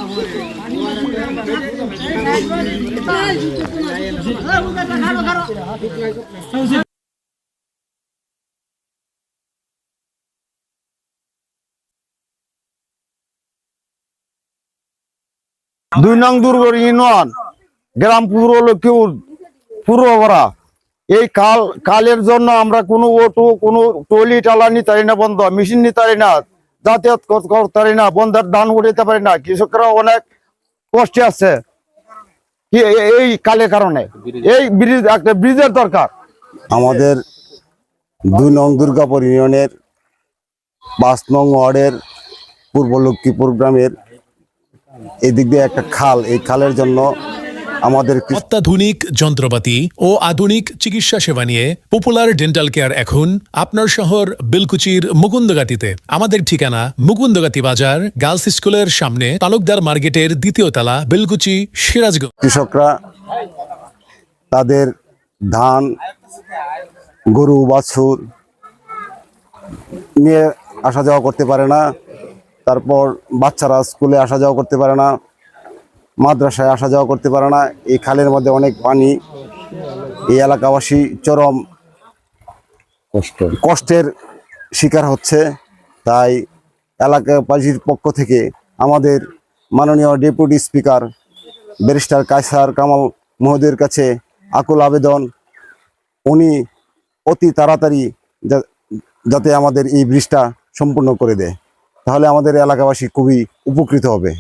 2 নং দুর্গর ইউনিয়ন গ্রাম লক্ষ্মীপুর পূর্বপাড়া। এই কালের জন্য আমরা কোনো অটো, কোনো টয়লেট আলা নিতে পারি না, বন্ধ মেশিন নিতে পারি না, যাতায়াত করতে পারি না, বন্ধের ধান উঠাইতে পারি না। কৃষকরা অনেক কষ্টে আছে এই কালের কারণে। এই ব্রিজ, একটা ব্রিজের দরকার আমাদের। 2 নং দুর্গাপুর ইউনিয়নের 5 নং ওয়ার্ডের পূর্ব লক্ষ্মীপুর গ্রামের এদিক দিয়ে একটা খাল। এই খালের জন্য আমাদের অত্যাধুনিক যন্ত্রপাতি ও আধুনিক চিকিৎসা সেবা নিয়ে পপুলার ডেন্টাল কেয়ার এখন আপনার শহর বেলকুচির মুকুন্দগাতিতে। আমাদের ঠিকানা মুকুন্দগাতি বাজার, গার্লস স্কুলের সামনে, তালুকদার মার্কেটের 2য় তলা, বেলকুচি, সিরাজগঞ্জ। কৃষকরা তাদের ধান, গরু, বাছুর নিয়ে আসা যাওয়া করতে পারে না। তারপর বাচ্চারা স্কুলে আসা যাওয়া করতে পারে না, মাদ্রাসায় আসা যাওয়া করতে পারে না। এই খালের মধ্যে অনেক পানি। এই এলাকাবাসী চরম কষ্টের শিকার হচ্ছে। তাই এলাকাবাসীর পক্ষ থেকে আমাদের মাননীয় deputy speaker barrister Kaiser Kamal মহোদয়ের কাছে আকুল আবেদন, উনি অতি তাড়াতাড়ি যাতে আমাদের এই ব্রিজটা সম্পূর্ণ করে দেয়, তাহলে আমাদের এলাকাবাসী খুবই উপকৃত হবে।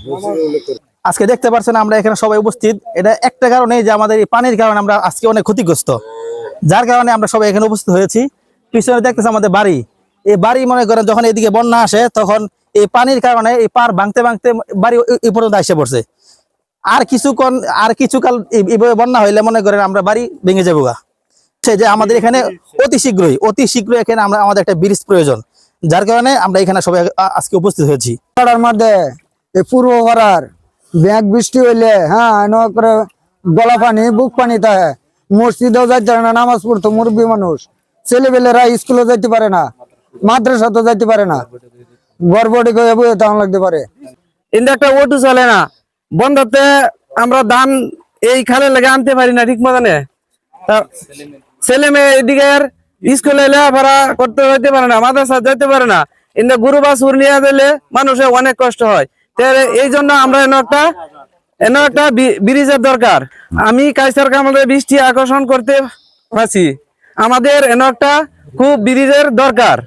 আজকে দেখতে পাচ্ছেন আমরা এখানে সবাই উপস্থিত, এটা একটা কারণে যে আমাদের এই পানির কারণে আমরা আজকে অনেক ক্ষতিগ্রস্ত, যার কারণে আমরা সবাই এখানে উপস্থিত হয়েছি। পিছনে দেখতেছি আমাদের বাড়ি, এই বাড়ি মনে করেন যখন এদিকে বন্যা আসে তখন এই পানির কারণে এই পার ভাঙতে ভাঙতে বাড়ি এই পর্যন্ত এসে পড়ছে। আর কিছুকাল এইভাবে বন্যা হইলে মনে করেন আমরা বাড়ি ভেঙে যাবো গা। সে যে আমাদের এখানে অতি শীঘ্রই এখানে আমাদের একটা ব্রিজ প্রয়োজন, যার কারণে আমরা এখানে সবাই আজকে উপস্থিত হয়েছি। মধ্যে পূর্ব পাড়ার ব্যাগ বৃষ্টি হইলে গলা পানি, বুক পানি থাকে, মসজিদেও যাইতে পারে না, নামাজ পড়তো মুরব্বী মানুষ, ছেলেবেলেরা স্কুলে যাইতে পারে না, মাদ্রাসাতেও যাইতে পারে না, গড়বড়ি করে বইয়ে তেমন লাগতে পারে। কিন্তু একটা অটো চলে না, বন্ধতে আমরা ধান এই খালে লেগে আনতে পারি না ঠিক মতনে। ছেলে মেয়ে এদিকে স্কুলে লেখাপড়া করতে যাইতে পারে না, মাদ্রাসা যাইতে পারে না। কিন্তু গরু বাছুর নিয়ে দিলে মানুষের অনেক কষ্ট হয়। এই জন্য আমরা এনে একটা ব্রিজের দরকার। আমি কায়সার কামালের দৃষ্টি আকর্ষণ করতে পারছি, আমাদের এনে একটা খুব ব্রিজের দরকার।